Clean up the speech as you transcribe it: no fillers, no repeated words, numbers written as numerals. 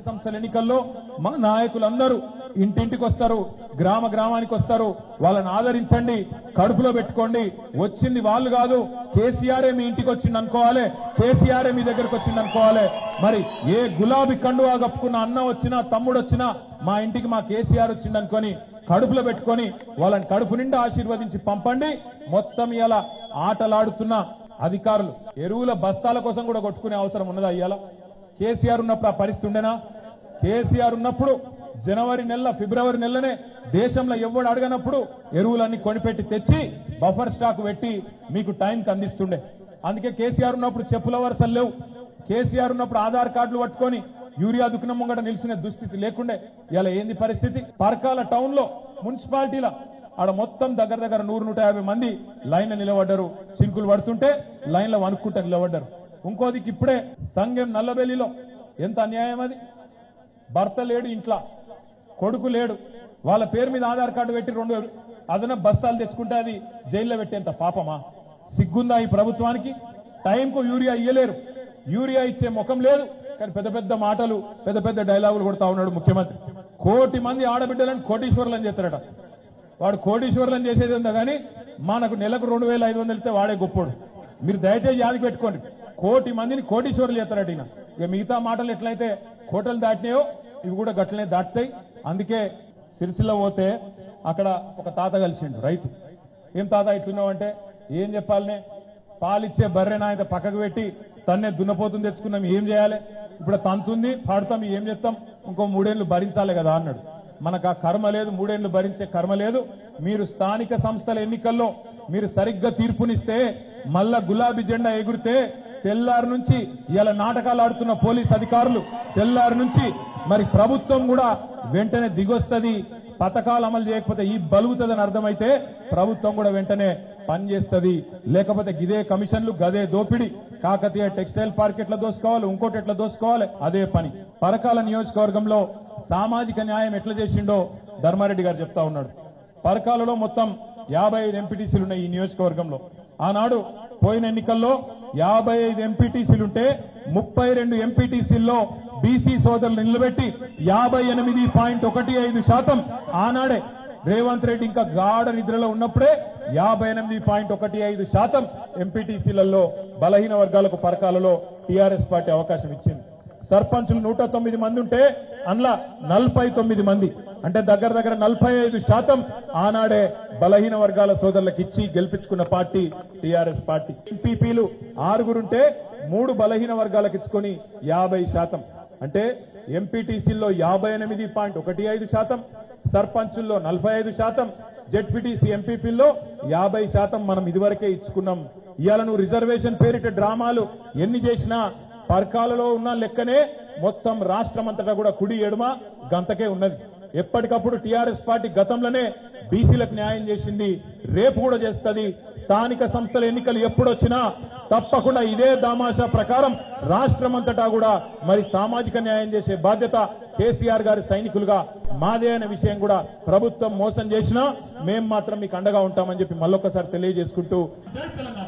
సంస్థల ఎన్నికల్లో మా నాయకులందరూ ఇంటింటికి వస్తారు, గ్రామ గ్రామానికి వస్తారు. వాళ్ళని ఆదరించండి, కడుపులో పెట్టుకోండి. వచ్చింది వాళ్ళు కాదు, కేసీఆర్ మీ ఇంటికి వచ్చింది అనుకోవాలి, కేసీఆర్ మీ దగ్గరకు వచ్చింది అనుకోవాలి. మరి ఏ గులాబీ కండువా కప్పుకున్న అన్న వచ్చినా తమ్ముడు వచ్చినా మా ఇంటికి మా కేసీఆర్ వచ్చింది అనుకొని కడుపులో పెట్టుకొని వాళ్ళని కడుపు నిండా ఆశీర్వదించి పంపండి. మొత్తం ఇలా ఆటలాడుతున్న అధికారులు ఎరువుల బస్తాల కోసం కూడా కొట్టుకునే అవసరం ఉన్నదా? ఇవాళ కేసీఆర్ ఉన్నప్పుడు ఆ పరిస్థితి ఉండేనా? కేసీఆర్ ఉన్నప్పుడు జనవరి నెల ఫిబ్రవరి నెలనే దేశంలో ఎవడు అడగనప్పుడు ఎరువులన్నీ కొనిపెట్టి తెచ్చి బఫర్ స్టాక్ పెట్టి మీకు టైంకి అందిస్తుండే. అందుకే కేసీఆర్ ఉన్నప్పుడు చెప్పుల వరుసలు లేవు. కేసీఆర్ ఉన్నప్పుడు ఆధార్ కార్డులు పట్టుకొని యూరియా దుకాణం ముంగట నిల్చునే దుస్థితి లేకుండే. ఇలా ఏంది పరిస్థితి? పరకాల టౌన్ లో మున్సిపాలిటీల ఆడ మొత్తం దగ్గర 100-150 మంది లైన్ నిలబడ్డారు. చింకులు పడుతుంటే లైన్లో వణుక్కుంటా నిలబడ్డారు. ఇంకోదికి ఇప్పుడే సంగం నల్లబెల్లిలో ఎంత అన్యాయం అది. భర్త లేడు, ఇంట్లో కొడుకు లేడు, వాళ్ళ పేరు మీద ఆధార్ కార్డు పెట్టి 2 అదనపు బస్తాలు తెచ్చుకుంటే అది జైల్లో పెట్టేంత పాపమా? సిగ్గుందా ఈ ప్రభుత్వానికి? టైంకు యూరియా ఇయ్యలేరు, యూరియా ఇచ్చే ముఖం లేదు, కానీ పెద్ద పెద్ద మాటలు పెద్ద పెద్ద డైలాగులు కొడతా ఉన్నాడు ముఖ్యమంత్రి. 1 కోటి మంది ఆడబిడ్డలను కోటీశ్వరులని చేస్తారట. వాడు కోటీశ్వరులని చేసేది ఉందా కానీ మనకు నెలకు 2500 ఇస్తే వాడే గొప్పోడు. మీరు దయచేసి యాదికి పెట్టుకోండి, 1 కోటి మందిని కోటీశ్వరులు చేస్తారట ఈయన. ఇక మిగతా మాటలు ఎట్లయితే కోటలు దాటినాయో ఇవి కూడా గట్లనే దాటుతాయి. అందుకే సిరిసిల్ల పోతే అక్కడ ఒక తాత కలిసిండు, రైతు. ఏం తాత ఇట్లున్నావు అంటే ఏం చెప్పాలనే, పాలిచ్చే బర్రె నాయన పక్కకు పెట్టి తన్నే దున్నపోతుంది తెచ్చుకున్నాం, ఏం చేయాలి ఇప్పుడు? తంతుంది పాడుతాం, ఏం చేస్తాం, ఇంకో 3 ఏళ్లు భరించాలి కదా అన్నాడు. మనకు ఆ కర్మ లేదు, 3 ఏళ్లు భరించే కర్మ లేదు. మీరు స్థానిక సంస్థల ఎన్నికల్లో మీరు సరిగ్గా తీర్పునిస్తే మళ్ళా గులాబీ జెండా ఎగురితే తెల్లారు నుంచి ఇలా నాటకాలు ఆడుతున్న పోలీస్ అధికారులు తెల్లారు నుంచి మరి ప్రభుత్వం కూడా వెంటనే దిగొస్తుంది. పథకాలు అమలు చేయకపోతే ఈ బలుగుతుందని అర్థమైతే ప్రభుత్వం కూడా వెంటనే పనిచేస్తుంది. లేకపోతే గిదే కమిషన్లు గదే దోపిడి. కాకతీయ టెక్స్టైల్ పార్క్ ఎట్లా దోసుకోవాలి, ఇంకోటి ఎట్లా దోసుకోవాలి, అదే పని. పరకాల నియోజకవర్గంలో సామాజిక న్యాయం ఎట్లా చేసిండో ధర్మారెడ్డి గారు చెప్తా ఉన్నాడు. పరకాలలో మొత్తం 55 ఎంపీటీసీలు ఉన్నాయి ఈ నియోజకవర్గంలో. ఆనాడు పోయిన ఎన్నికల్లో 55 ఎంపీటీసీలుంటే 32 ఎంపీటీసీల్లో బీసీ సోదరులు నిలబెట్టి 58.15% ఆనాడే రేవంత్ రెడ్డి ఇంకా గాఢ నిద్రలో ఉన్నప్పుడే 58.15% ఎంపీటీసీలలో బలహీన వర్గాలకు పరకాలలో టీఆర్ఎస్ పార్టీ అవకాశం ఇచ్చింది. సర్పంచులు 109 మంది ఉంటే అందులో 49 మంది అంటే దగ్గర 45% ఆనాడే బలహీన వర్గాల సోదరులకు ఇచ్చి గెలిపించుకున్న పార్టీ టీఆర్ఎస్ పార్టీ. ఎంపీపీలు 6 ఉంటే 3 బలహీన వర్గాలకు ఇచ్చుకొని 50%. అంటే ఎంపీటీసీల్లో 58.15%, సర్పంచుల్లో 45%, జెడ్పీటీసీ ఎంపీపీల్లో 50% మనం ఇదివరకే ఇచ్చుకున్నాం. ఇవాళ నువ్వు రిజర్వేషన్ పేరిట డ్రామాలు ఎన్ని చేసినా పరకాలలో ఉన్న లెక్కనే మొత్తం రాష్ట్రం అంతటా కూడా కుడి ఎడమ గంతకే ఉన్నది. ఎప్పటికప్పుడు టీఆర్ఎస్ పార్టీ గతంలోనే బీసీలకు న్యాయం చేసింది, రేపు కూడా చేస్తుంది. స్థానిక సంస్థల ఎన్నికలు ఎప్పుడొచ్చినా తప్పకుండా ఇదే దామాషా ప్రకారం రాష్ట్రం అంతటా కూడా మరి సామాజిక న్యాయం చేసే బాధ్యత కేసీఆర్ గారి సైనికులుగా మాదే అనే విషయం కూడా ప్రభుత్వం మోసం చేసినా మేం మాత్రం మీకు అండగా ఉంటామని చెప్పి మళ్ళొక్కసారి తెలియజేసుకుంటూ జై తెలంగాణ.